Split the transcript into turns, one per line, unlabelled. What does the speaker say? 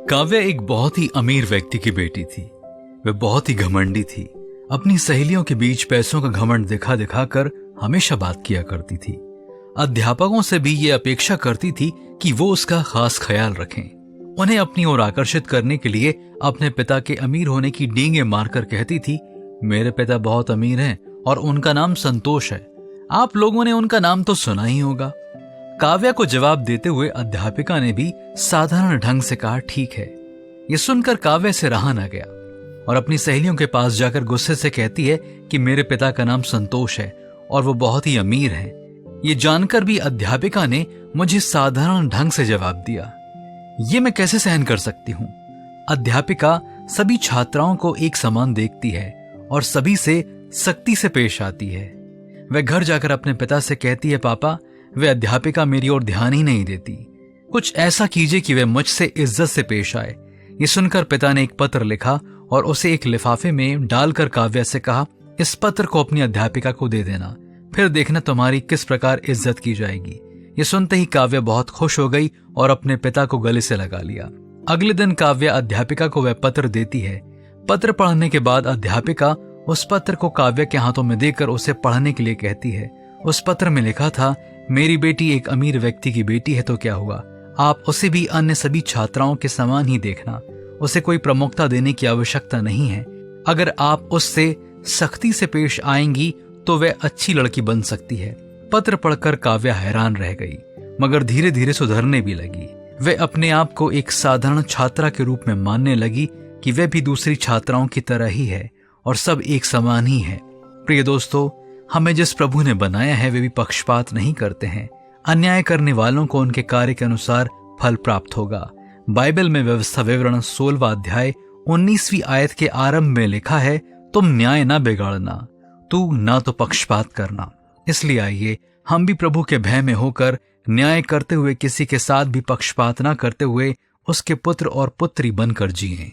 काव्या एक बहुत ही अमीर व्यक्ति की बेटी थी। वह बहुत ही घमंडी थी। अपनी सहेलियों के बीच पैसों का घमंड दिखा दिखा कर हमेशा बात किया करती थी। अध्यापकों से भी ये अपेक्षा करती थी कि वो उसका खास ख्याल रखें। उन्हें अपनी ओर आकर्षित करने के लिए अपने पिता के अमीर होने की डींगे मारकर कहती थी, मेरे पिता बहुत अमीर हैं और उनका नाम संतोष है। आप लोगों ने उनका नाम तो सुना ही होगा। काव्या को जवाब देते हुए अध्यापिका ने भी साधारण ढंग से कहा, ठीक है। ये सुनकर काव्या से रहा न गया और अपनी सहेलियों के पास जाकर गुस्से से कहती है कि मेरे पिता का नाम संतोष है और वो बहुत ही अमीर हैं। ये जानकर भी अध्यापिका ने मुझे साधारण ढंग से जवाब दिया। ये मैं कैसे सहन कर सकती हूँ। अध्यापिका सभी छात्राओं को एक समान देखती है और सभी से सख्ती से पेश आती है। वह घर जाकर अपने पिता से कहती है, पापा, वह अध्यापिका मेरी ओर ध्यान ही नहीं देती। कुछ ऐसा कीजिए कि वह मुझसे इज्जत से पेश आए। ये सुनकर पिता ने एक पत्र लिखा और उसे एक लिफाफे में डालकर काव्या से कहा, इस पत्र को अपनी अध्यापिका को दे देना, फिर देखना तुम्हारी किस प्रकार इज्जत की जाएगी। ये सुनते ही काव्या बहुत खुश हो गई और अपने पिता को गले से लगा लिया। अगले दिन काव्या अध्यापिका को वह पत्र देती है। पत्र पढ़ने के बाद अध्यापिका उस पत्र को काव्या के हाथों में देकर उसे पढ़ने के लिए कहती है। उस पत्र में लिखा था, मेरी बेटी एक अमीर व्यक्ति की बेटी है तो क्या हुआ, आप उसे भी अन्य सभी छात्राओं के समान ही देखना। उसे कोई प्रमुखता देने की आवश्यकता नहीं है। अगर आप उससे सख्ती से पेश आएंगी तो वह अच्छी लड़की बन सकती है। पत्र पढ़कर काव्या हैरान रह गई, मगर धीरे धीरे सुधरने भी लगी। वह अपने आप को एक साधारण छात्रा के रूप में मानने लगी कि वह भी दूसरी छात्राओं की तरह ही है और सब एक समान ही है। प्रिय दोस्तों, हमें जिस प्रभु ने बनाया है वे भी पक्षपात नहीं करते हैं। अन्याय करने वालों को उनके कार्य के अनुसार फल प्राप्त होगा। बाइबल में व्यवस्था विवरण 16वां अध्याय 19वीं आयत के आरंभ में लिखा है, तुम न्याय ना बिगाड़ना, तू ना तो पक्षपात करना। इसलिए आइए हम भी प्रभु के भय में होकर न्याय करते हुए, किसी के साथ भी पक्षपात ना करते हुए उसके पुत्र और पुत्री बनकर जिएं।